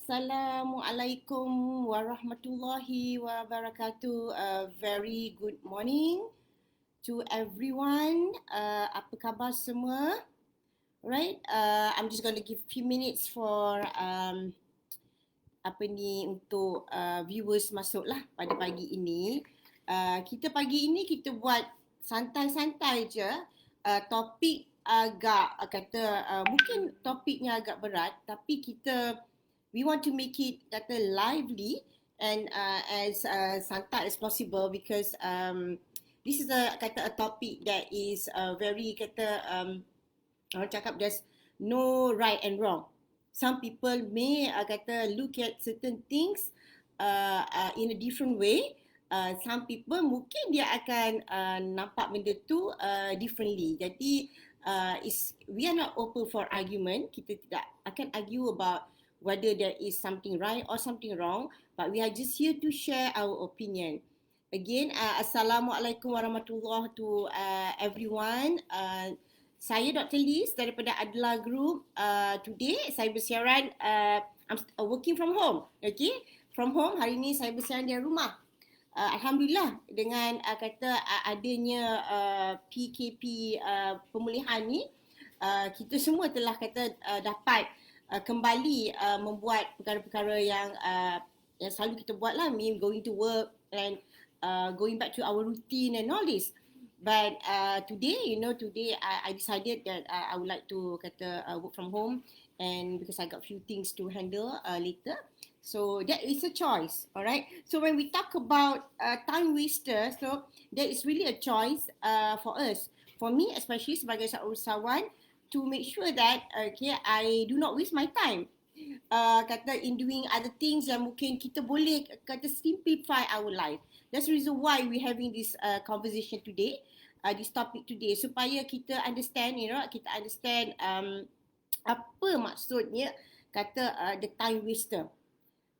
Assalamualaikum warahmatullahi wabarakatuh. Very good morning to everyone. Apa khabar semua? Right. I'm just going to give few minutes for untuk viewers masuklah pada pagi ini. Kita pagi ini kita buat santai-santai je. Topik agak mungkin topiknya agak berat, tapi we want to make it lively and as santai as possible because this is a topic that is very orang cakap there's no right and wrong. Some people may look at certain things in a different way. Some people mungkin dia akan nampak benda tu differently. Jadi we are not open for argument. Kita tidak akan argue about whether there is something right or something wrong, but we are just here to share our opinion. Again, Assalamualaikum warahmatullahi to everyone. Saya Dr. Liz daripada ADLA Group. Today saya bersiaran, I'm working from home. Okay, from home. Hari ini saya bersiaran dari rumah. Alhamdulillah dengan adanya PKP pemulihan ni, kita semua telah dapat kembali membuat perkara-perkara yang selalu kita buat lah, going to work and going back to our routine and all this. But today I decided that I would like to work from home, and because I got few things to handle later. So that is a choice, alright. So when we talk about time waster, so that is really a choice for us, for me especially sebagai seorang usahawan, to make sure that I do not waste my time in doing other things yang mungkin kita boleh simplify our life. That's the reason why we're having this conversation today, this topic today, supaya kita understand, kita understand apa maksudnya the time waster.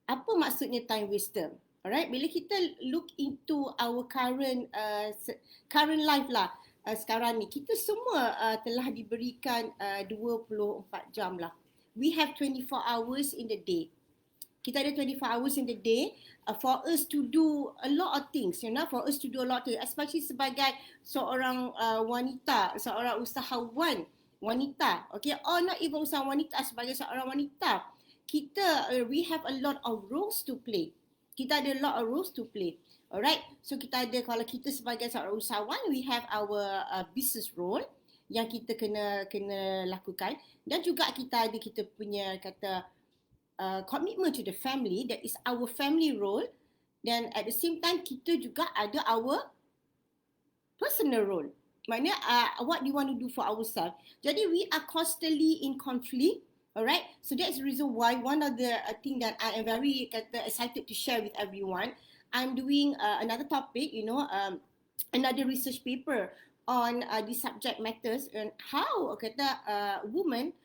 Apa maksudnya time waster? Alright, bila kita look into our current life lah, sekarang ni kita semua telah diberikan 24 jam lah. We have 24 hours in the day. Kita ada 24 hours in the day for us to do a lot of things, for us to do a lot of things, especially sebagai seorang wanita, seorang usahawan wanita, okay, or not even usahawan wanita, sebagai seorang wanita, kita we have a lot of roles to play. Kita ada a lot of roles to play. Alright, so kita ada, kalau kita sebagai seorang usahawan, we have our business role yang kita kena lakukan, dan juga kita ada kita punya commitment to the family, that is our family role, dan at the same time kita juga ada our personal role, maknanya what we want to do for ourselves. Jadi we are constantly in conflict. Alright, so that's the reason why one of the thing that I am very excited to share with everyone. I'm doing another topic, another research paper on this subject matters, and how women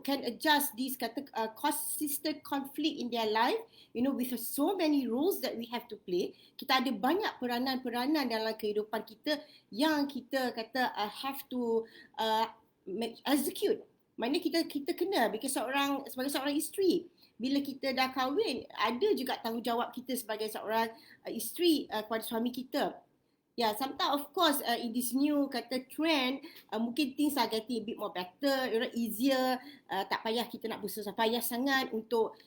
can adjust these consistent conflict in their life, with so many roles that we have to play. Kita ada banyak peranan-peranan dalam kehidupan kita yang kita have to execute. Maknanya kita kena, sebagai seorang isteri, bila kita dah kahwin, ada juga tanggungjawab kita sebagai seorang isteri kepada suami kita. Yeah, sometimes of course in this new trend, mungkin things are getting a bit more better, easier. Tak payah kita nak bersusah payah sangat untuk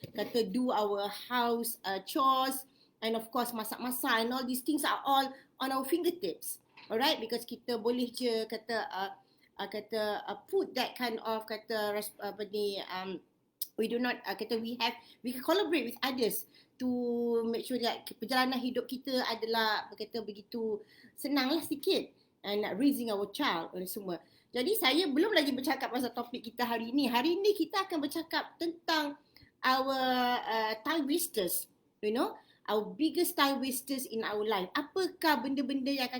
do our house chores, and of course masak-masak and all these things are all on our fingertips. Alright, because kita boleh je put that kind of we do not we can collaborate with others to make sure that perjalanan hidup kita adalah begitu senang lah sikit, and raising our child dan semua. Jadi saya belum lagi bercakap pasal topik kita hari ini. Hari ini kita akan bercakap tentang our time wasters, our biggest time wasters in our life. Apakah benda-benda yang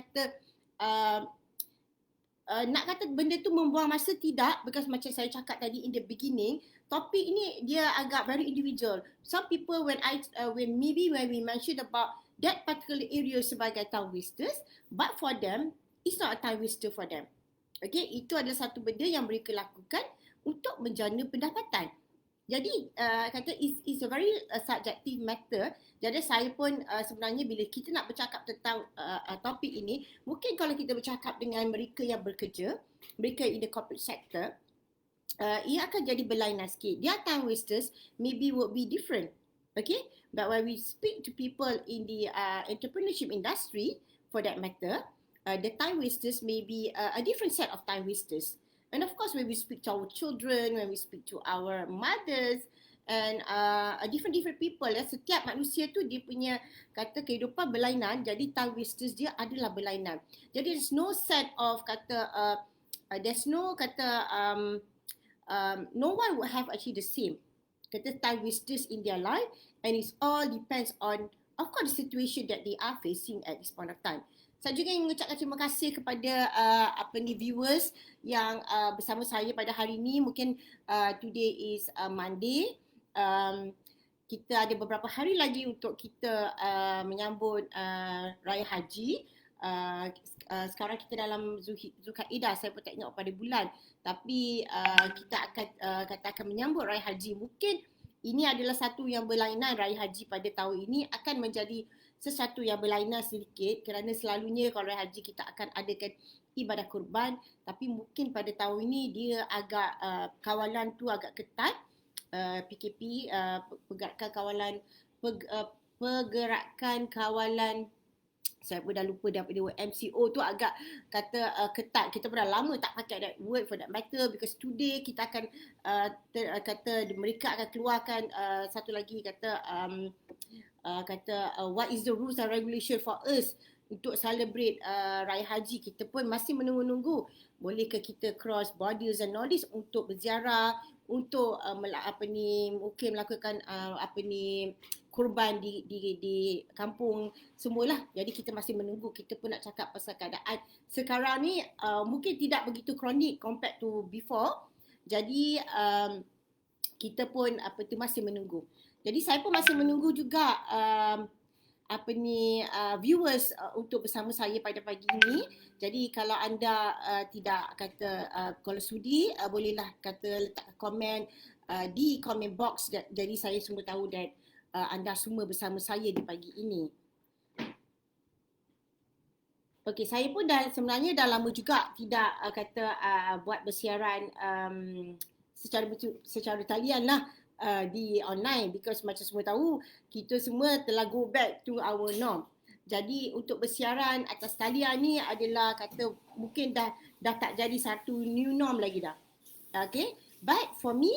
nak kata benda tu membuang masa? Tidak, because macam saya cakap tadi in the beginning, topik ini dia agak very individual. Some people when we mention about that particular area sebagai time wasters, but for them it's not a time waster for them. Okay, itu adalah satu benda yang mereka lakukan untuk menjana pendapatan. Jadi kata is a very subjective matter. Jadi saya pun sebenarnya bila kita nak bercakap tentang topik ini, mungkin kalau kita bercakap dengan mereka yang bekerja, mereka in the corporate sector, ia akan jadi berlainan sikit. Their time wasters maybe would be different. Okay? But when we speak to people in the entrepreneurship industry, for that matter, the time wasters may be a different set of time wasters. And of course, when we speak to our children, when we speak to our mothers, and different people, setiap manusia tu dia punya kata kehidupan berlainan, jadi time wasters dia adalah berlainan. Jadi there's no set of kata, there's no kata, no one will have actually the same kata time wasters in their life, and it all depends on, of course, the situation that they are facing at this point of time. Saya juga ingin mengucapkan terima kasih kepada viewers yang bersama saya pada hari ini. Mungkin today is Monday. Kita ada beberapa hari lagi untuk kita menyambut Raya Haji. Sekarang kita dalam Zulkaidah, saya pun tak ingat pada bulan. Tapi kita akan menyambut Raya Haji. Mungkin ini adalah satu yang berlainan. Raya Haji pada tahun ini akan menjadi sesuatu yang berlainan sedikit, kerana selalunya kalau Raya Haji kita akan adakan ibadah kurban, tapi mungkin pada tahun ini dia agak kawalan tu agak ketat. PKP, pergerakan kawalan, saya pun dah lupa daripada word MCO tu agak kata ketat. Kita pun dah lama tak pakai that word for that matter, because today kita akan kata mereka akan keluarkan satu lagi kata what is the rules and regulation for us untuk celebrate Raya Haji. Kita pun masih menunggu-nunggu bolehkah kita cross borders and all this untuk berziarah, untuk mungkin melakukan kurban di kampung semualah. Jadi kita masih menunggu. Kita pun nak cakap pasal keadaan sekarang ni mungkin tidak begitu kronik compared to before. Jadi kita pun masih menunggu. Jadi saya pun masih menunggu juga viewers untuk bersama saya pada pagi ini. Jadi kalau anda tidak kata kalau sudi, bolehlah kata letak komen di comment box. Jadi saya semua tahu dan anda semua bersama saya di pagi ini. Okey, saya pun sebenarnya dah lama juga tidak buat bersiaran secara talian lah. Di online, because macam semua tahu kita semua telah go back to our norm. Jadi untuk bersiaran atas talian ni adalah kata mungkin dah tak jadi satu new norm lagi dah. Okay, but for me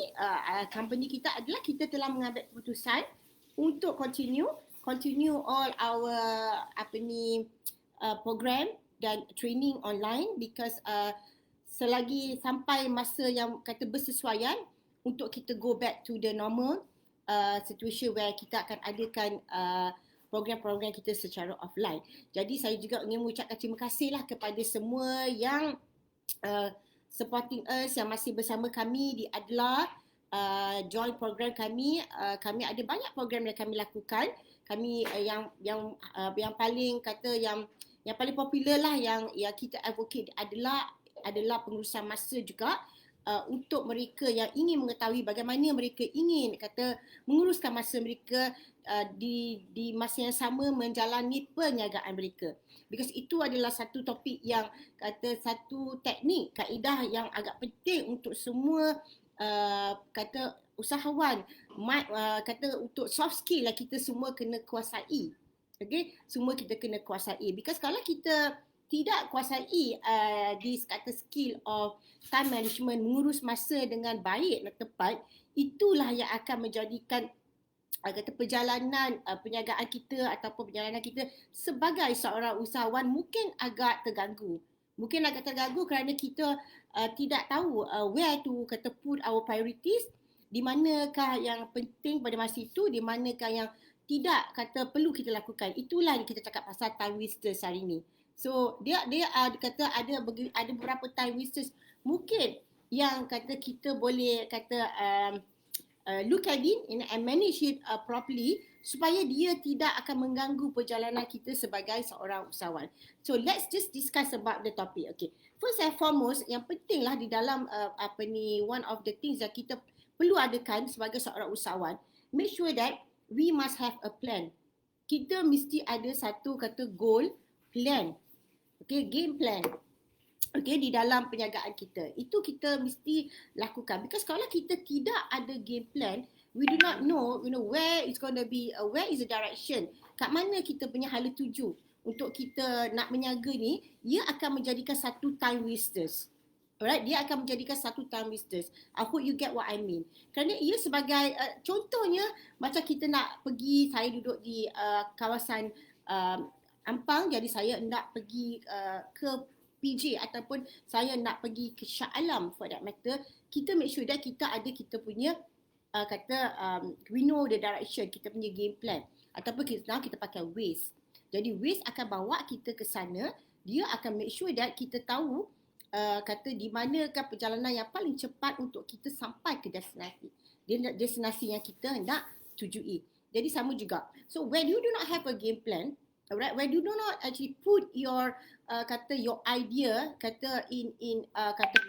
company kita adalah kita telah mengambil keputusan untuk continue all our program dan training online, because selagi sampai masa yang kata bersesuaian untuk kita go back to the normal situation where kita akan adakan program-program kita secara offline. Jadi saya juga ingin mengucapkan terima kasih lah kepada semua yang supporting us, yang masih bersama kami di ADLA, join program kami. Kami ada banyak program yang kami lakukan. Kami yang paling kata yang paling popular lah yang kita advocate adalah pengurusan masa juga. Untuk mereka yang ingin mengetahui bagaimana mereka ingin kata menguruskan masa mereka di masa yang sama menjalani perniagaan mereka, because itu adalah satu topik yang kata satu teknik kaedah yang agak penting untuk semua kata usahawan, kata untuk soft skill lah kita semua kena kuasai. Okay, semua kita kena kuasai, because kalau kita tidak kuasai this kata skill of time management, mengurus masa dengan baik dan tepat, itulah yang akan menjadikan kata perjalanan perniagaan kita ataupun perjalanan kita sebagai seorang usahawan mungkin agak terganggu. Mungkin agak terganggu kerana kita tidak tahu where to kata put our priorities, di manakah yang penting pada masa itu, di manakah yang tidak kata perlu kita lakukan. Itulah yang kita cakap pasal time wasters hari ini. So dia kata ada beberapa time wasters mungkin yang kata kita boleh kata look at it and manage it properly, supaya dia tidak akan mengganggu perjalanan kita sebagai seorang usahawan. So let's just discuss about the topic. Okay, first and foremost, yang pentinglah di dalam one of the things yang kita perlu adakan sebagai seorang usahawan, make sure that we must have a plan. Kita mesti ada satu kata goal, plan. Okay, game plan. Okay, di dalam perniagaan kita. Itu kita mesti lakukan. Because kalau kita tidak ada game plan, we do not know, where it's going to be, where is the direction. Kat mana kita punya hala tuju untuk kita nak menyaga ni, ia akan menjadikan satu time wasters. Alright, dia akan menjadikan satu time wasters. I hope you get what I mean. Kerana ia sebagai, contohnya macam kita nak pergi, saya duduk di kawasan Ampang, jadi saya nak pergi ke PJ ataupun saya nak pergi ke Shah Alam for that matter. Kita make sure that kita ada kita punya we know the direction, kita punya game plan. Ataupun kita pakai Waze. Jadi Waze akan bawa kita ke sana, dia akan make sure that kita tahu di manakah perjalanan yang paling cepat untuk kita sampai ke destinasi yang kita hendak tujui. Jadi sama juga. So when you do not have a game plan, alright, when you do not actually put your your idea in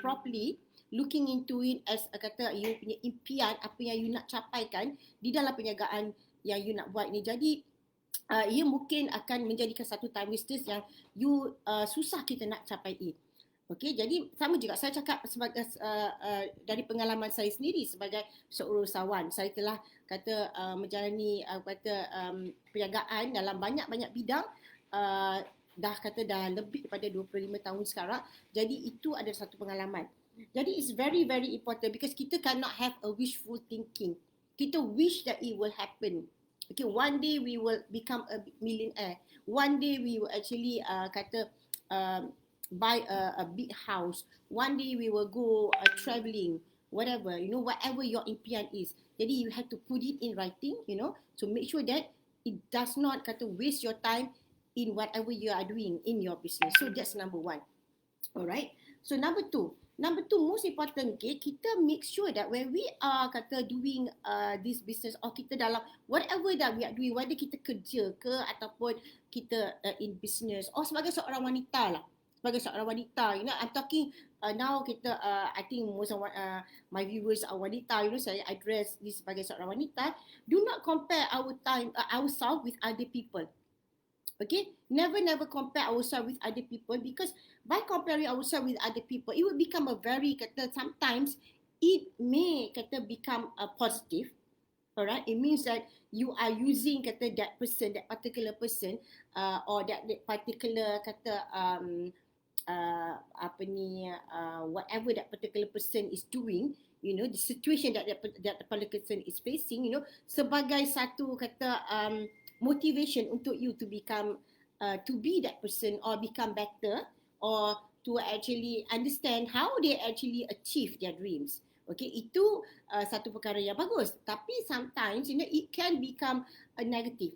properly, looking into it as you punya impian, apa yang you nak capaikan di dalam perniagaan yang you nak buat ni. Jadi ia mungkin akan menjadikan satu time wasters yang you susah kita nak capai it. Okey, jadi sama juga saya cakap sebagai dari pengalaman saya sendiri sebagai seorang usahawan. Saya telah menjalani perniagaan dalam banyak-banyak bidang, dah lebih daripada 25 tahun sekarang. Jadi itu adalah satu pengalaman. Jadi it's very very important because kita cannot have a wishful thinking. Kita wish that it will happen. Okay, one day we will become a millionaire. One day we will actually buy a big house. One day we will go traveling, whatever, whatever your impian is. Jadi you have to put it in writing, to make sure that it does not waste your time in whatever you are doing in your business. So that's number one. Alright. So number two, most important, okay, kita make sure that when we are doing this business or kita dalam whatever that we are doing, whether kita kerja ke ataupun kita in business or sebagai seorang wanita lah. Sebagai seorang wanita, I'm talking now kita, I think most of my viewers are wanita, saya address this sebagai seorang wanita. Do not compare ourselves with other people. Okay, never compare ourselves with other people, because by comparing ourselves with other people, it will become a very sometimes it may become a positive. Alright, it means that you are using that particular person or that particular whatever that particular person is doing, the situation that particular person is facing, sebagai satu motivation untuk you to become to be that person or become better, or to actually understand how they actually achieve their dreams. Okay, itu satu perkara yang bagus. Tapi sometimes it can become a negative.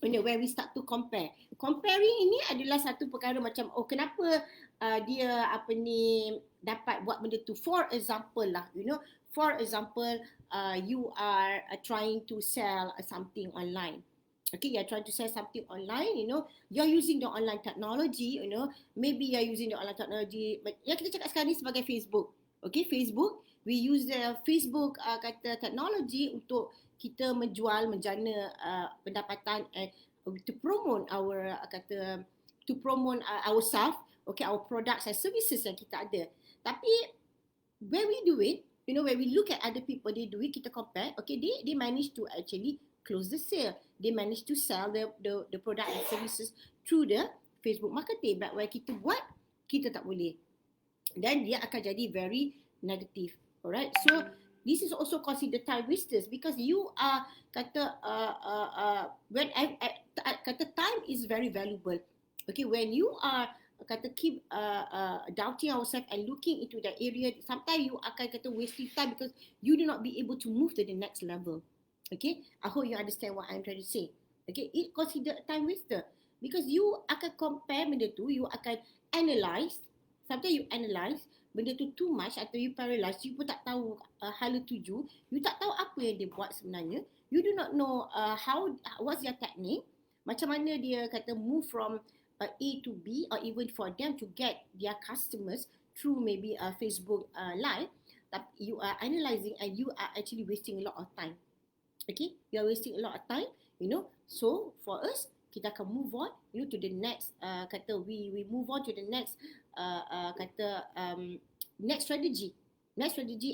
When we start to compare. Comparing ini adalah satu perkara macam, kenapa dia dapat buat benda tu. For example lah, for example, you are trying to sell something online. Okay, you're trying to sell something online, you're using the online technology, maybe you're using the online technology, but yang kita cakap sekarang ni sebagai Facebook. Okay, Facebook, we use the Facebook technology untuk kita menjana pendapatan to promote ourselves, okay, our products and services yang kita ada. Tapi when we do it, when we look at other people, they do it, kita compare, okay, they manage to actually close the sale. They manage to sell the product and services through the Facebook marketing. But when kita buat, kita tak boleh. Dan dia akan jadi very negative. Alright, so this is also considered time wasters, because you are time is very valuable. Okay, when you are keep doubting ourselves and looking into that area, sometimes you akan wasting time because you do not be able to move to the next level. Okay, I hope you understand what I'm trying to say. Okay, it considered time waster because you akan compare benda tu, you akan analyse. Sometimes you analyse benda tu too much atau you paralyzed, you pun tak tahu hala tuju, you tak tahu apa yang dia buat sebenarnya, you do not know what's your technique, macam mana dia move from A to B, or even for them to get their customers through maybe Facebook live. you are analysing and you are actually wasting a lot of time. Okay, you are wasting a lot of time, So for us, kita akan move on, to the next, we move on to the next, next strategy,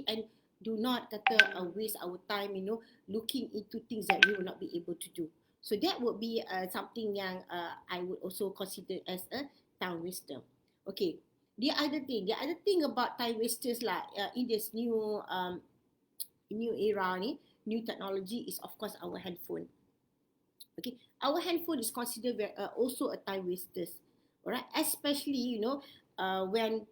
and do not waste our time, looking into things that we will not be able to do. So that would be something yang I would also consider as a time waster. Okay, the other thing about time wasters lah, in this new era ni, new technology, is of course our handphone. Okay, our handphone is considered also a time waster, alright, especially when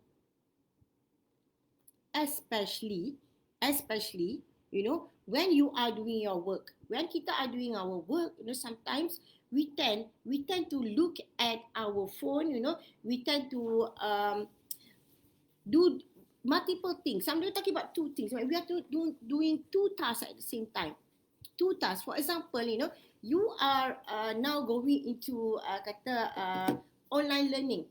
when you are doing your work. When kita are doing our work, sometimes we tend to look at our phone, we tend to do multiple things. Somebody talking about two things. We are doing two tasks at the same time. Two tasks. For example, you are now going into online learning.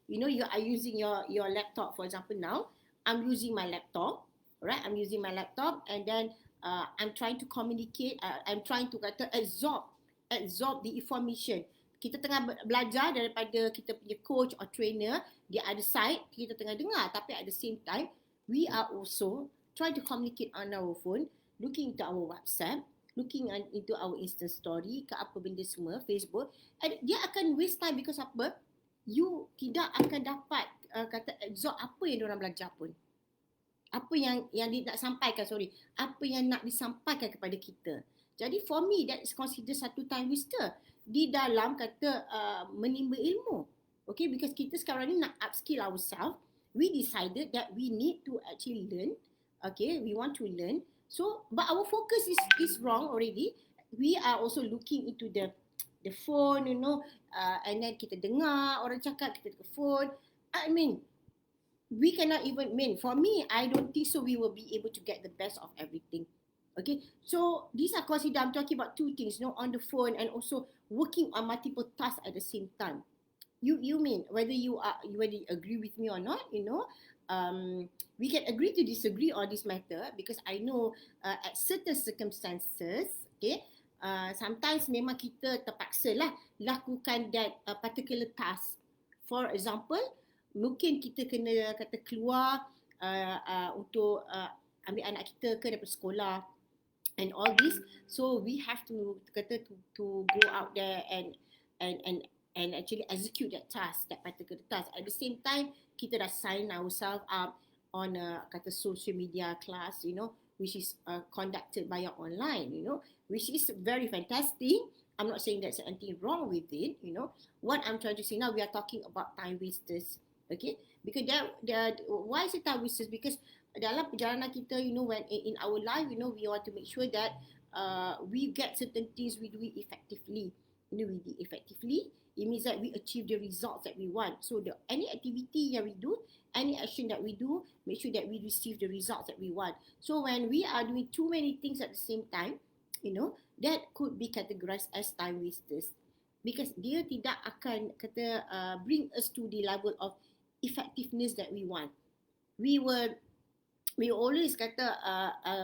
You are using your laptop. For example, now I'm using my laptop, right? I'm using my laptop, and then I'm trying to communicate. I'm trying to absorb the information. Kita tengah belajar daripada kita punya coach or trainer di other side, kita tengah dengar, tapi at the same time we are also trying to communicate on our phone, looking into our WhatsApp, looking into our Insta story, ke apa benda semua, Facebook, and dia akan waste time because apa? You tidak akan dapat absorb apa yang diorang belajar pun. Apa yang dia nak sampaikan, apa yang nak disampaikan kepada kita. Jadi for me, that is considered satu time waster di dalam menimba ilmu. Okay, because kita sekarang ni nak upskill ourselves, we decided that we need to actually learn. Okay, we want to learn. So, but our focus is wrong already. We are also looking into the phone, and then kita dengar orang cakap, kita ke phone. I mean, we cannot even, for me, I don't think so we will be able to get the best of everything. Okay, so these are considered, I'm talking about two things, on the phone and also working on multiple tasks at the same time. You mean, whether you agree with me or not, we can agree to disagree on this matter, because I know at certain circumstances, okay, sometimes memang kita terpaksa lah lakukan that particular task. For example, mungkin kita kena keluar untuk ambil anak kita ke daripada sekolah and all this, so we have to go out there and actually execute that particular task. At the same time, kita dah sign ourselves up on a social media class, which is conducted via online, which is very fantastic. I'm not saying there's anything wrong with it, What I'm trying to say now, we are talking about time wasters, okay? Because why is it time wasters? Because dalam perjalanan kita, when in our life, we want to make sure that we get certain things, we do it effectively. We do it effectively. It means that we achieve the results that we want. So any activity that we do, any action that we do, make sure that we receive the results that we want. So when we are doing too many things at the same time, that could be categorized as time wasters, because dia tidak akan bring us to the level of effectiveness that we want. We always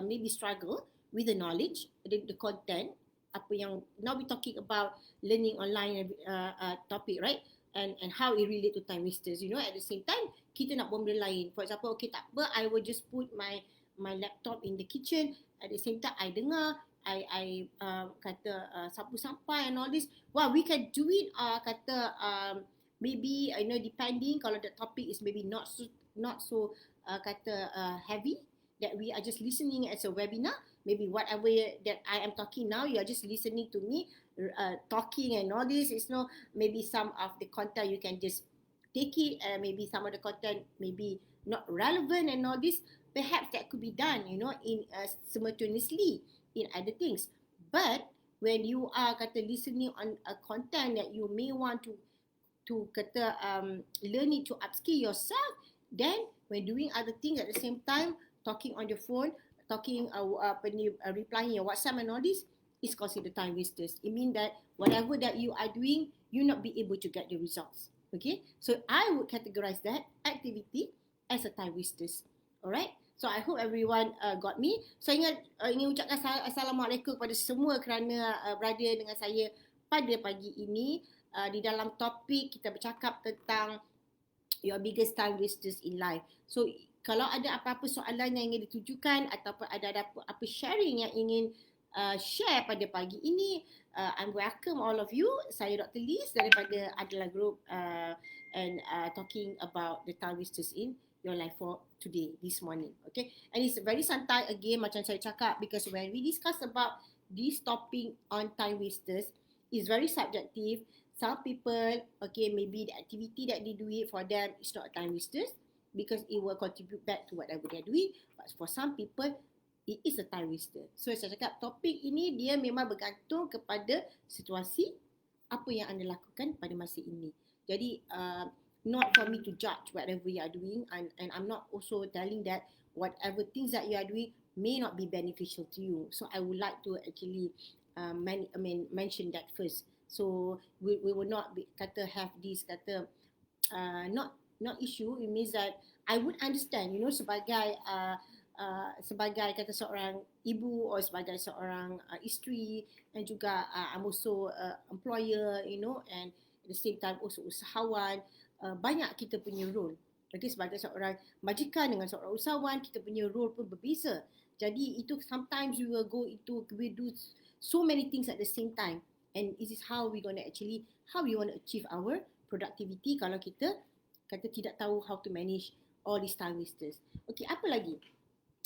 maybe struggle with the knowledge, the content, apa yang now we talking about learning online topic, right? And how it relate to time wasters. At the same time, kita nak buat benda lain. For example, okay, tak apa, I will just put my laptop in the kitchen. At the same time, I dengar, I sapu sampah and all this. Well, we can do it maybe depending kalau the topic is maybe not so heavy, that we are just listening as a webinar. Maybe whatever that I am talking now, you are just listening to me talking and all this. It's maybe some of the content you can just take it, maybe some of the content maybe not relevant and all this. Perhaps that could be done, in simultaneously in other things. But when you are listening on a content that you may want to learn it to upskill yourself, then when doing other things at the same time, talking on your phone, replying your WhatsApp and all this, is considered time wasters. It means that whatever that you are doing, you not be able to get the results. Okay, so I would categorize that activity as a time wasters. Alright? So I hope everyone got me. Saya ingin ucapkan Assalamualaikum kepada semua kerana berada dengan saya pada pagi ini. Di dalam topik kita bercakap tentang your biggest time wasters in life. So kalau ada apa-apa soalan yang ingin ditujukan ataupun ada apa sharing yang ingin share pada pagi ini, I'm welcome all of you. Saya Dr. Liz daripada ADLA Group and talking about the time wasters in your life for today, this morning. Okay, and it's very santai again macam saya cakap, because when we discuss about this topic on time wasters, it's very subjective. Some people, okay, maybe the activity that they do it for them is not time wasters because it will contribute back to whatever they're doing. But for some people, it is a time waster. So saya cakap topik ini dia memang bergantung kepada situasi apa yang anda lakukan pada masa ini. Jadi not for me to judge whatever you are doing, and I'm not also telling that whatever things that you are doing may not be beneficial to you. So I would like to actually mention that first. So we will not be have this not issue. It means that I would understand, sebagai sebagai seorang ibu atau sebagai seorang isteri, dan juga I'm also employer, and at the same time also usahawan. Banyak kita punya role. Okay, sebagai seorang majikan dengan seorang usahawan, kita punya role pun berbeza. Jadi itu sometimes we will do so many things at the same time, and this is how we want to achieve our productivity kalau kita tidak tahu how to manage all these time wasters. Okay, apa lagi?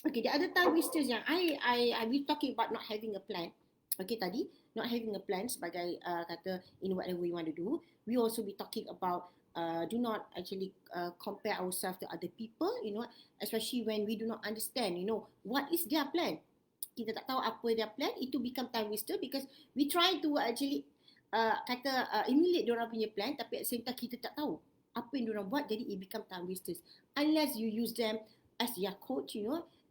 Okay, the other time wasters yang I be talking about not having a plan. Okay, tadi not having a plan sebagai in whatever we want to do. We also be talking about do not actually compare ourselves to other people, especially when we do not understand, what is their plan. Kita tak tahu apa their plan, itu become time waster because we try to actually emulate diorang punya plan, tapi at the same time kita tak tahu apa yang diorang buat, jadi it become time wasters. Unless you use them as your coach,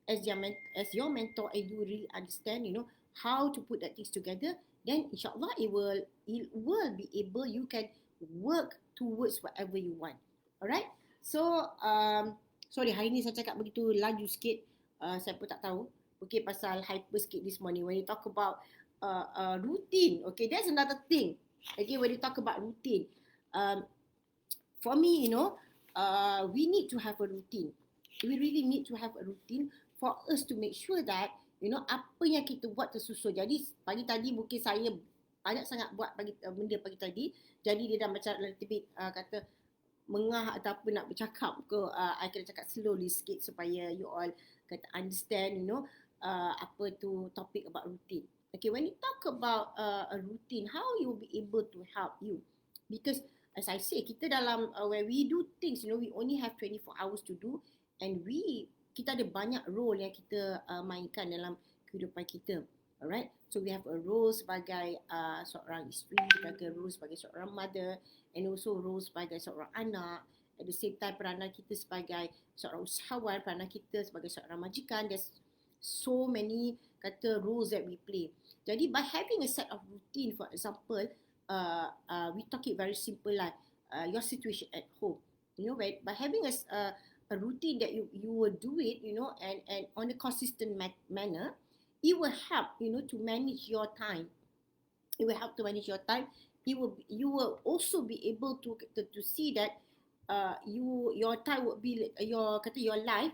as your mentor, and you really understand, how to put that things together, then insyaAllah it will be able, you can work towards whatever you want. Alright? So, sorry, hari ni saya cakap begitu laju sikit. Saya pun tak tahu. Okay, pasal hyper sikit this morning. When you talk about routine, okay, that's another thing. Okay, when you talk about routine, for me, we need to have a routine. We really need to have a routine for us to make sure that, apa yang kita buat tersusun. Jadi, pagi tadi mungkin saya banyak sangat buat benda pagi tadi. Jadi dia dah macam lebih mengah ataupun nak bercakap ke, I kena cakap slowly sikit supaya you all understand, apa tu topik about routine. Okay, when you talk about a routine, how you will be able to help you? Because as I say, kita dalam when we do things, we only have 24 hours to do, and kita ada banyak role yang kita mainkan dalam kehidupan kita. Alright, so we have a role sebagai seorang isteri, kita ada role sebagai seorang mother, and also role sebagai seorang anak. At the same time, peranan kita sebagai seorang usahawan, peranan kita sebagai seorang majikan. There's so many roles that we play. Jadi by having a set of routine, for example, we talk it very simple like your situation at home. By having a routine that you will do it, and on a consistent manner, it will help, to manage your time. It will help to manage your time. You will also be able to see that your time would be your life,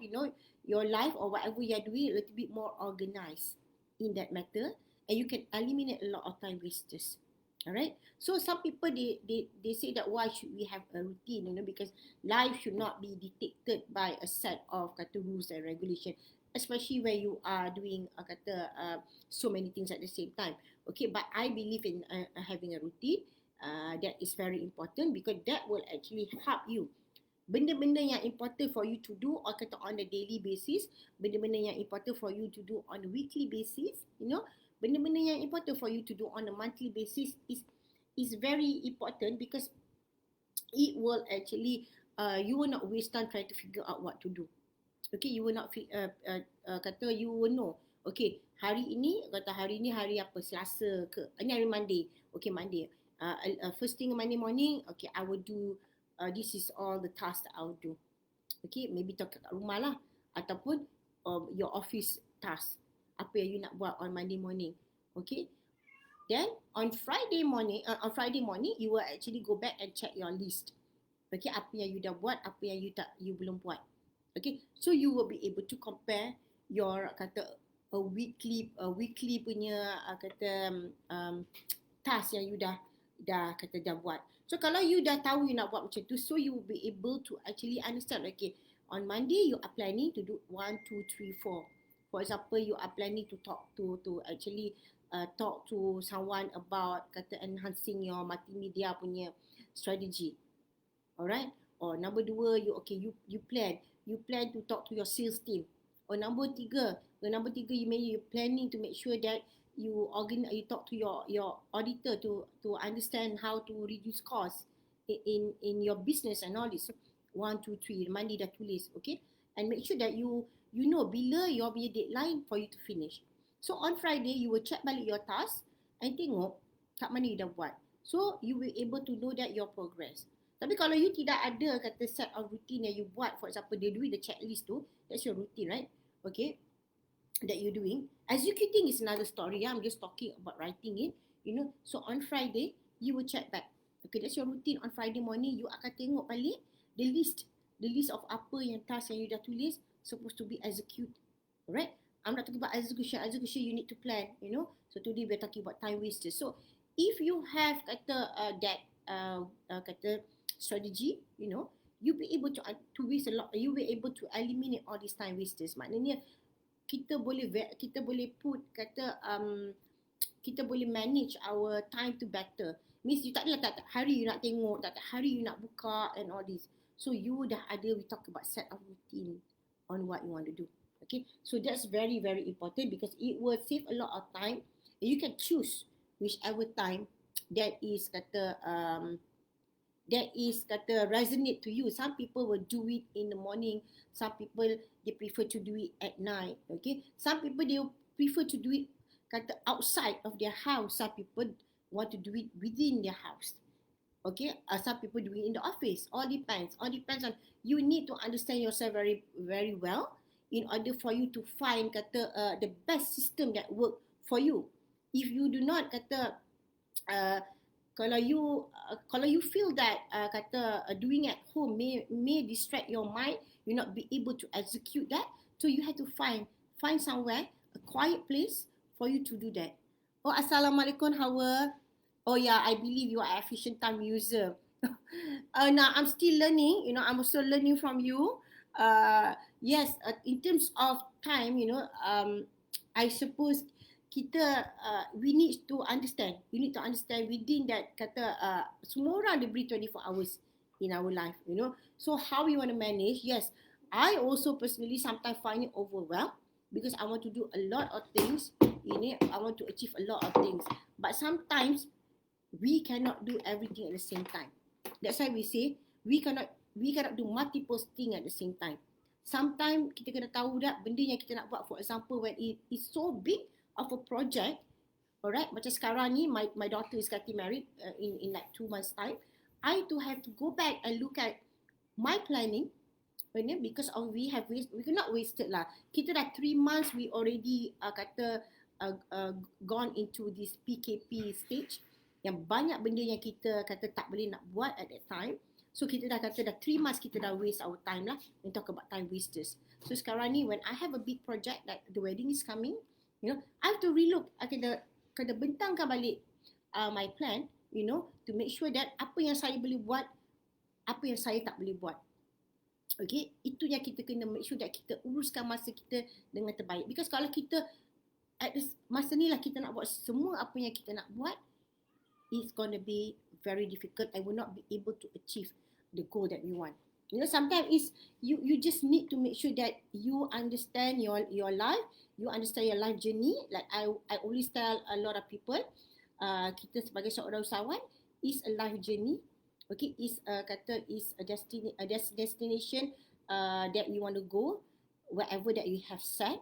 your life or whatever you are doing a little bit more organized in that matter, and you can eliminate a lot of time wasters. Alright, so some people they say that why should we have a routine, because life should not be dictated by a set of rules and regulation, especially when you are doing so many things at the same time. Okay, but I believe in having a routine. That is very important because that will actually help you. Benda-benda yang important for you to do or on a daily basis, benda-benda yang important for you to do on a weekly basis, benda-benda yang important for you to do on a monthly basis is very important because it will actually you will not waste time trying to figure out what to do. Okay, you will not you will know. Okay, hari ini hari apa, Selasa ke? Ini hari Monday. Okay, Monday. First thing Monday morning, okay, I will do this is all the tasks that I will do. Okay, maybe talk kat rumah lah. ataupun your office task. Apa yang you nak buat on Monday morning. Okay. Then on Friday morning, you will actually go back and check your list. Okay, apa yang you dah buat, apa yang you belum buat. Okay, so you will be able to compare your weekly punya task yang you dah buat. So kalau you dah tahu you nak buat macam tu, so you will be able to actually understand. Okay, on Monday you are planning to do 1, 2, 3, 4. For example, you are planning to talk to actually talk to someone about enhancing your multimedia punya strategy. Alright. Or number 2, you plan to talk to your sales team. Or number 3, you planning to make sure that you talk to your auditor to understand how to reduce costs in your business and all this. 1, 2, 3, Monday dah tulis, okay? And make sure that you know bila your deadline for you to finish. So on Friday, you will check balik your task and tengok kat mana you dah buat. So you will able to know that your progress. Tapi kalau you tidak ada set of routine yang you buat, for example, they doing the checklist tu, that's your routine, right? Okay, that you're doing. Executing is another story. I'm just talking about writing it, So on Friday, you will check back. Okay, that's your routine. On Friday morning, you akan tengok balik the list of apa yang task yang you dah tulis supposed to be executed. Alright? I'm not talking about execution. Execution, you need to plan, So today we're talking about time wasters. So if you have strategy, you'll be able to waste a lot. You'll be able to eliminate all these time wasters. Maknanya kita boleh kita boleh manage our time to better. Means you tak hari you nak tengok, tak hari you nak buka and all this. So you dah ada, we talk about set of routine on what you want to do. Okay, so that's very, very important because it will save a lot of time. You can choose whichever time that is resonate to you. Some people will do it in the morning. Some people, they prefer to do it at night. Okay, some people, they prefer to do it outside of their house. Some people want to do it within their house. Okay, some people do it in the office. All depends on you. Need to understand yourself very, very well in order for you to find the best system that work for you. If you do not kalau you feel that doing at home may distract your mind, you not be able to execute that. So you have to find somewhere, a quiet place for you to do that. Oh, Assalamualaikum, Hawa. Oh yeah, I believe you are efficient time user. Now I'm still learning. I'm also learning from you. Yes, in terms of time, I suppose we need to understand. You need to understand within that semua orang dia beri 24 hours in our life, So how we want to manage? Yes, I also personally sometimes find it overwhelmed because I want to do a lot of things. I want to achieve a lot of things, but sometimes we cannot do everything at the same time. That's why we say we cannot do multiple things at the same time. Sometimes kita kena tahu dah benda yang kita nak buat. For example, when it is so big of a project, alright, macam sekarang ni my daughter is getting married in like 2 months time. I to have to go back and look at my planning, because we cannot wasted lah. Kita dah 3 months we already gone into this PKP stage yang banyak benda yang kita tak boleh nak buat at that time. So kita dah 3 months kita dah waste our time lah. We talk about time wasters. So sekarang ni when I have a big project like the wedding is coming, I have to relook. I kena bentangkan balik my plan, to make sure that apa yang saya boleh buat, apa yang saya tak boleh buat. Okay, itu yang kita kena make sure that kita uruskan masa kita dengan terbaik. Because kalau kita at masa ni lah kita nak buat semua apa yang kita nak buat, it's going to be very difficult. I will not be able to achieve the goal that we want. Sometimes it's you just need to make sure that you understand your life, you understand your life journey. Like I always tell a lot of people, kita sebagai seorang usahawan is a life journey. Okay, is a destination that we want to go, wherever that you have set,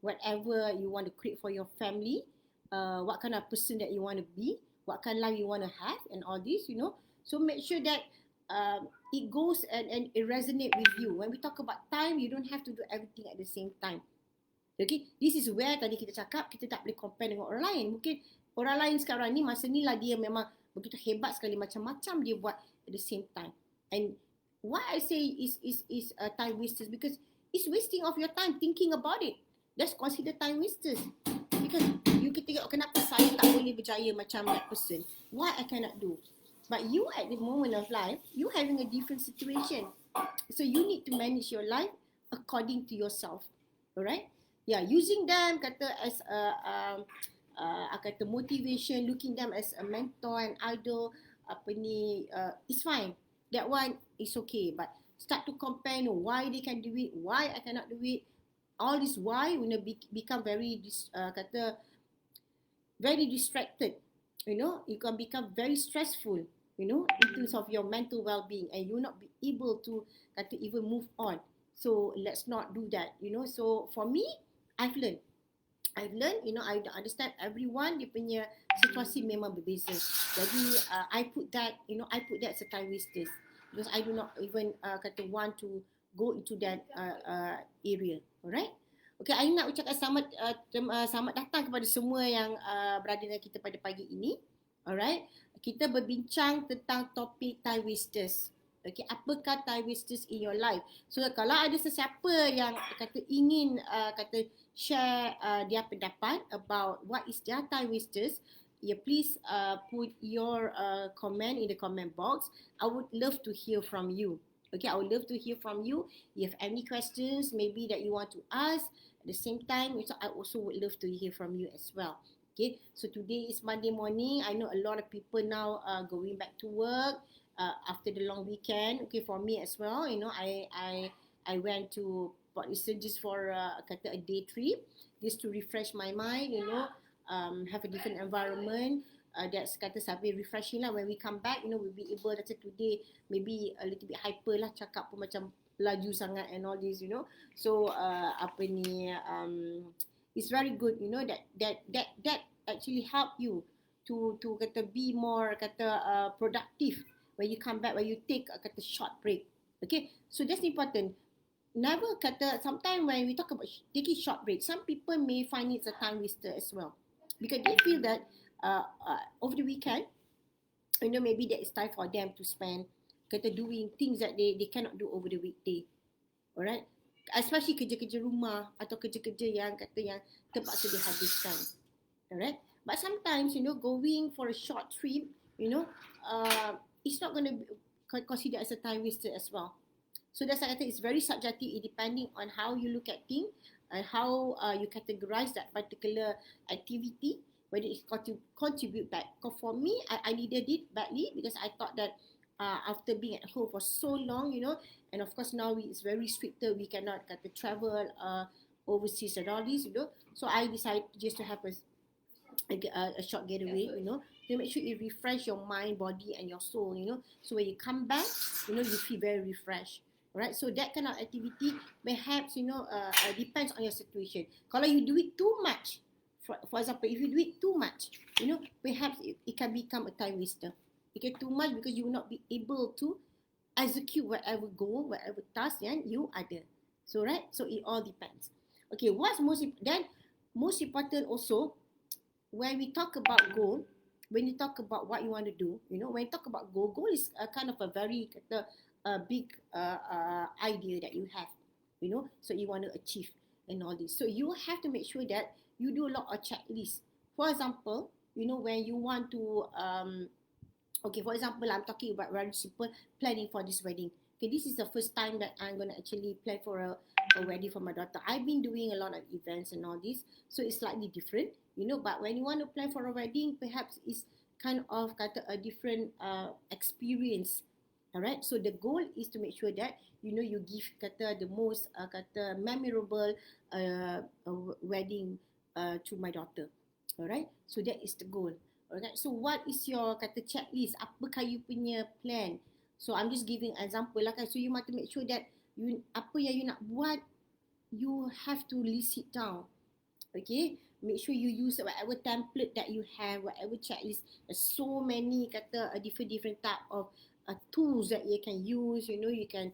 whatever you want to create for your family, what kind of person that you want to be, what kind of life you want to have, and all this, So make sure that it goes and it resonates with you. When we talk about time, you don't have to do everything at the same time. Okay, this is where tadi kita cakap kita tak boleh compare dengan orang lain. Mungkin orang lain sekarang ni masa ni lah dia memang begitu hebat sekali, macam-macam dia buat at the same time. And why I say is time wasters, because it's wasting of your time thinking about it. That's considered time wasters. Because you can tengok kenapa saya tak boleh berjaya macam that person. Why I cannot do. But you at the moment of life, you having a different situation. So you need to manage your life according to yourself. Alright? Yeah, using them kata as kata motivation, looking them as a mentor and idol, it's fine. That one is okay. But start to compare, why they can do it, why I cannot do it. All this why become very very distracted. You can become very stressful. In terms of your mental well-being, and you not be able to even move on. So let's not do that. So for me, I've learned, I understand everyone, dia punya situasi memang berbeza. Jadi I put that as a time wasters, because I do not even want to go into that area. Alright? Okay, I nak ucapkan selamat datang kepada semua yang berada dengan kita pada pagi ini. Alright? Kita berbincang tentang topik time wasters. Okay, apakah time wasters in your life? So kalau ada sesiapa yang ingin share dia pendapat about what is their time wasters, please put your comment in the comment box. I would love to hear from you. Okay, I would love to hear from you. If you have any questions maybe that you want to ask, at the same time, I also would love to hear from you as well. Okay, so today is Monday morning. I know a lot of people now going back to work after the long weekend. Okay, for me as well. I went to Port Eastern just for a day trip, just to refresh my mind. Have a different environment. That's sampai refreshing lah. When we come back, we'll be able today maybe a little bit hyper lah, cakap pun macam laju sangat and all this. So it's very good, that actually help you to be more productive when you come back, when you take a short break. Okay, so that's important. Never sometimes when we talk about taking short break, some people may find it's a time waster as well, because they feel that over the weekend, maybe there is time for them to spend doing things that they cannot do over the weekday. Alright, especially kerja-kerja rumah atau kerja-kerja yang terpaksa dihabiskan. Alright, but sometimes going for a short trip, it's not going to be considered as a time waster as well. So that's why I think it's very subjective, depending on how you look at things and how you categorize that particular activity, whether it contribute back. Because for me, I needed it badly, because I thought that after being at home for so long, and of course now it's very stricter, we cannot travel overseas and all this, so I decided just to have a short getaway, to make sure it refresh your mind, body and your soul, so when you come back, you feel very refreshed. Right, so that kind of activity perhaps depends on your situation. Kalau you do it too much, for example, if you do it too much, perhaps it can become a time waster. It can too much because you will not be able to execute whatever goal, whatever task yang you ada. So right, so it all depends. Okay, what's most important also, when we talk about goal, when you talk about what you want to do, when you talk about goal is a kind of a very big idea that you have, so you want to achieve and all this. So you have to make sure that you do a lot of checklists. For example, when you want to, for example, I'm talking about very simple planning for this wedding. Okay, this is the first time that I'm going to actually plan for a wedding for my daughter. I've been doing a lot of events and all this, so it's slightly different, but when you want to plan for a wedding, perhaps it's kind of a different experience. Alright, so the goal is to make sure that you give the most memorable wedding to my daughter. Alright, so that is the goal. Alright, so what is your checklist? Apakah you punya plan? So I'm just giving example lah kan. So you must make sure that apa yang you nak buat, you have to list it down. Okay, make sure you use whatever template that you have, whatever checklist. There's so many different type of tools that you can use. You can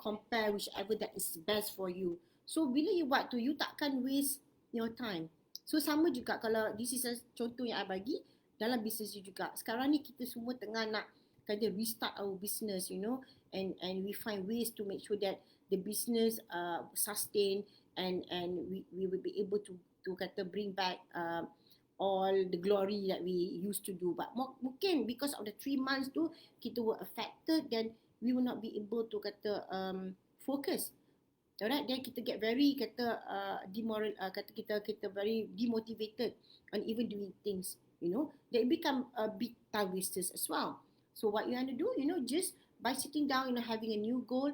compare whichever that is best for you. So bila you buat tu, you takkan waste your time. So sama juga kalau this is a contoh yang I bagi dalam business you juga. Sekarang ni kita semua tengah nak kata restart our business, and we find ways to make sure that the business sustain, and we will be able to kata bring back all the glory that we used to do. But mungkin because of the 3 months tu kita were affected, then we will not be able to kata focus. Alright, then kita get very kata kita very demotivated on even doing things. They become a big time wasters as well. So what you want to do, just by sitting down, having a new goal,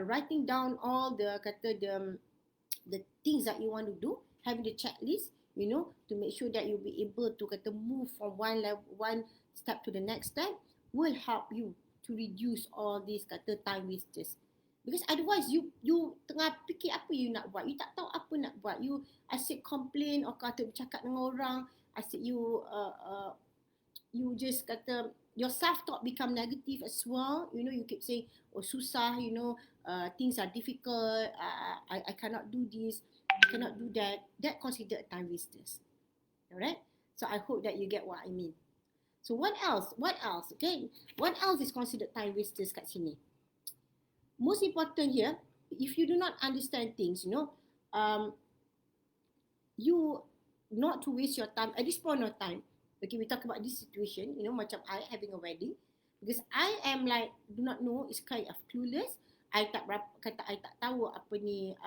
writing down all the things that you want to do, having the checklist, to make sure that you'll be able to move from one step to the next step, will help you to reduce all these time wasters. Because otherwise you tengah fikir apa you nak buat, you tak tahu apa nak buat, you asyik complain or bercakap dengan orang, asyik you just your self-talk become negative as well. You keep saying, oh susah, things are difficult, I cannot do this, I cannot do that. That considered time wasters. Alright? So I hope that you get what I mean. So what else? Okay, what else is considered time wasters kat sini? Most important here, if you do not understand things, you not to waste your time at this point of time. Okay, we talk about this situation, macam I having a wedding, because I am like, do not know, is kind of clueless. I tak tahu apa ni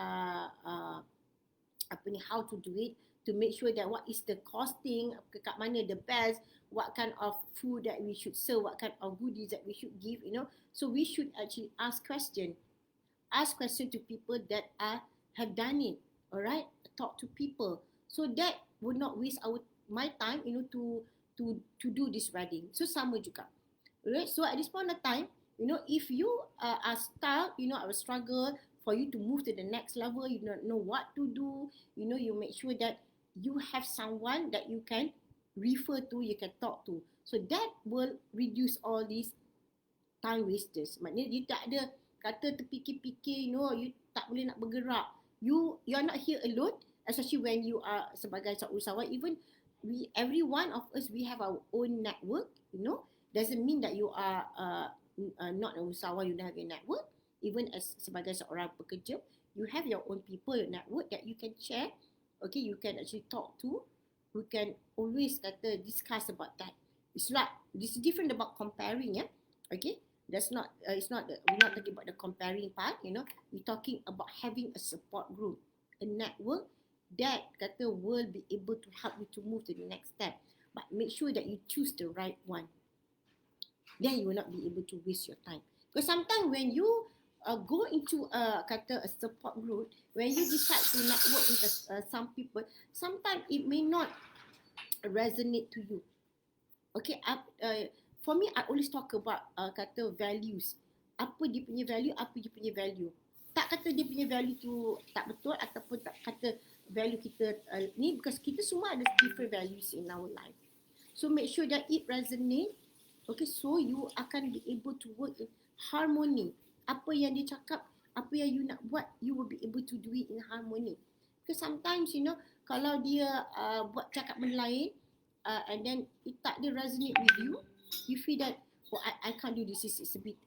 how to do it, to make sure that what is the costing, kat mana the best, what kind of food that we should serve, what kind of goodies that we should give, So we should actually ask question to people that have done it. Alright, talk to people, so that would not waste my time, to do this wedding. So sama juga. Alright, so at this point of time, if you are stuck, I will struggle for you to move to the next level, you don't know what to do, you make sure that you have someone that you can refer to, you can talk to. So that will reduce all these time wasters. Maknanya you tak ada kata terfikir-fikir, you tak boleh nak bergerak. You are not here alone, especially when you are sebagai seorang usahawan. Even every one of us, we have our own network, doesn't mean that you are not a usahawan, you don't have a network. Even as sebagai seorang pekerja, you have your own people, your network that you can share. Okay, you can actually talk to. We can always discuss about that. It's like, this is different about comparing, yeah. Okay, that's not. It's not. We're not talking about the comparing part. We're talking about having a support group, a network that will be able to help you to move to the next step. But make sure that you choose the right one. Then you will not be able to waste your time. Because sometimes when you go into a support group, when you decide to network with some people, sometimes it may not resonate to you. Okay, for me, I always talk about values. Apa dia punya value, apa dia punya value. Tak kata dia punya value tu tak betul, ataupun tak kata value kita ni, because kita semua ada different values in our life. So make sure that it resonate. Okay, so you akan be able to work in harmony. Apa yang dia cakap, apa yang you nak buat, you will be able to do it in harmony. Because sometimes, kalau dia buat cakap benda lain, and then it tak dia resonate with you, you feel that, oh, I can't do this, it's a bit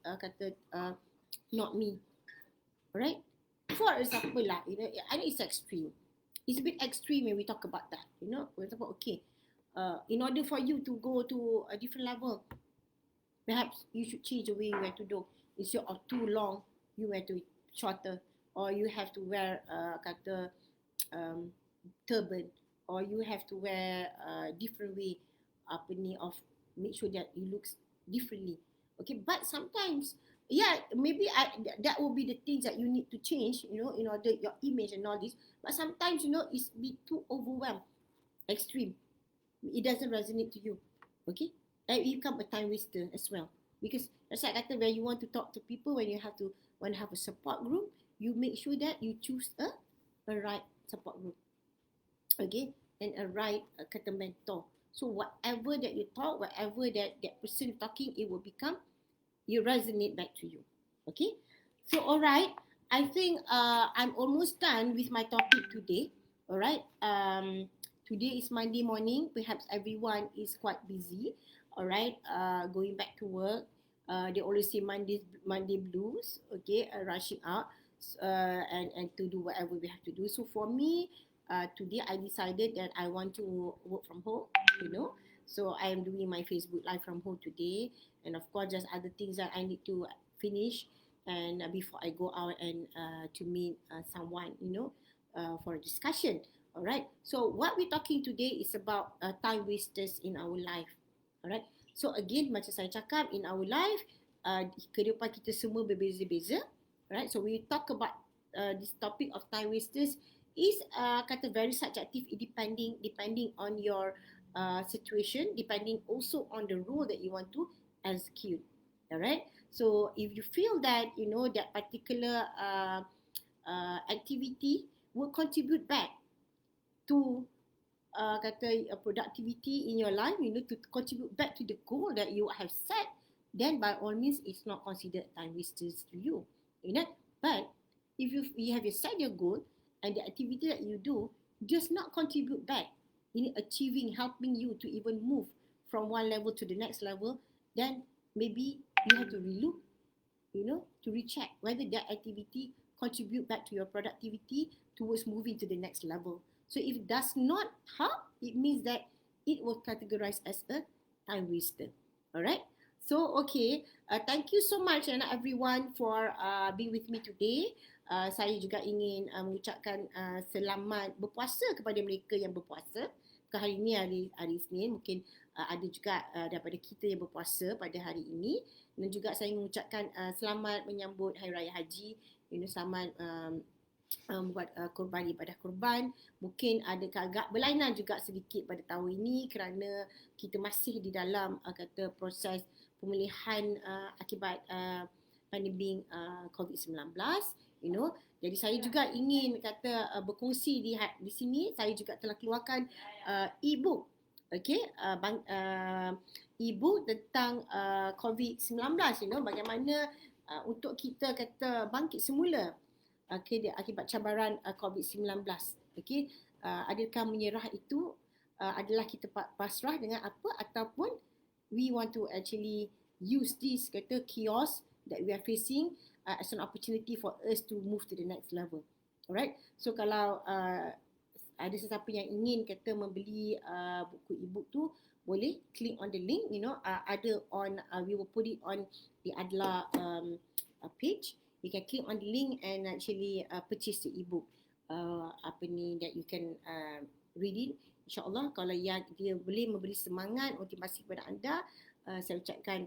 not me. Alright? For example lah, I know it's extreme. It's a bit extreme when we talk about that. For example, okay, in order for you to go to a different level, perhaps you should change the way you wear tudung. Instead of too long, you wear to shorter, or you have to wear turban, or you have to wear a different way of make sure that you look differently. Okay, but sometimes, yeah, maybe that will be the things that you need to change, in order your image and all this. But sometimes, it's be too overwhelmed, extreme. It doesn't resonate to you. Okay, and you become a time waster as well. Because that's like when you want to talk to people, when you want to have a support group, you make sure that you choose a right support group. Okay, and a right mentor. So whatever that you talk, whatever that person talking, it will become, you resonate back to you. Okay. So alright, I think I'm almost done with my topic today. Alright. Today is Monday morning. Perhaps everyone is quite busy. Alright. Going back to work. They always say Monday blues. Okay. Rushing out. And to do whatever we have to do. So for me, today I decided that I want to work from home. So I am doing my Facebook live from home today, and of course just other things that I need to finish, and before I go out and to meet someone, for a discussion. All right. So what we're talking today is about time wasters in our life. All right. So again, macam saya cakap, in our life, kehidupan kita semua berbeza-beza. Right. So we talk about this topic of time wasters is kata very subjective, depending on your situation, depending also on the role that you want to execute. Alright. So if you feel that that particular activity will contribute back to productivity in your life, to contribute back to the goal that you have set, then by all means it's not considered time wasters to you. But if you have set your goal and the activity that you do does not contribute back in achieving, helping you to even move from one level to the next level, then maybe you have to relook, to recheck whether that activity contribute back to your productivity towards moving to the next level. So if it does not help, it means that it will categorize as a time waster. Alright. So okay, thank you so much and everyone for being with me today. Saya juga ingin mengucapkan selamat berpuasa kepada mereka yang berpuasa. Hari ini hari Isnin, mungkin ada juga daripada kita yang berpuasa pada hari ini. Dan juga saya mengucapkan selamat menyambut Hari Raya Haji. Selamat buat korban, ibadah korban. Mungkin ada agak berlainan juga sedikit pada tahun ini kerana kita masih di dalam proses pemulihan akibat pandemik COVID-19. Jadi saya juga ingin berkongsi di sini. Saya juga telah keluarkan e-book, e-book tentang COVID-19. Bagaimana untuk kita bangkit semula akibat cabaran COVID-19. Adakah menyerah itu adalah kita pasrah dengan apa, ataupun we want to actually use this chaos that we are facing as an opportunity for us to move to the next level. Alright. So kalau ada sesiapa yang ingin membeli buku e-book tu, boleh klik on the link. Ada on we will put it on the ADLA page. You can click on the link and actually purchase the e-book. That you can read it. InsyaAllah kalau yang dia boleh memberi semangat, motivasi kepada anda, saya ucapkan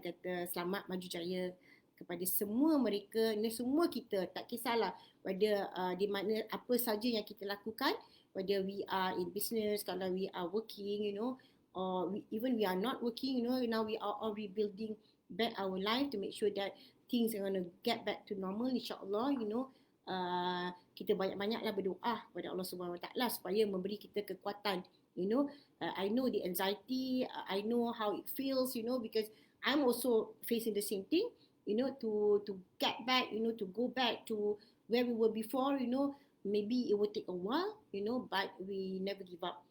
selamat maju jaya kepada semua mereka, semua kita, tak kisahlah whether di mana apa saja yang kita lakukan, whether we are in business, kalau we are working, or even we are not working, now we are all rebuilding back our life to make sure that things are going to get back to normal, insyaAllah. Kita banyak-banyaklah berdoa kepada Allah Subhanahu Wa Taala supaya memberi kita kekuatan. I know the anxiety, I know how it feels, because I'm also facing the same thing. To get back, to go back to where we were before, maybe it will take a while, but we never give up.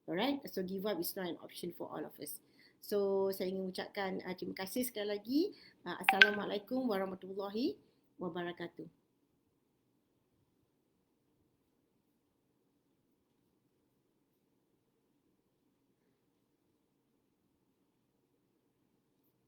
Alright, so give up is not an option for all of us. So saya ingin mengucapkan terima kasih sekali lagi. Assalamualaikum warahmatullahi wabarakatuh.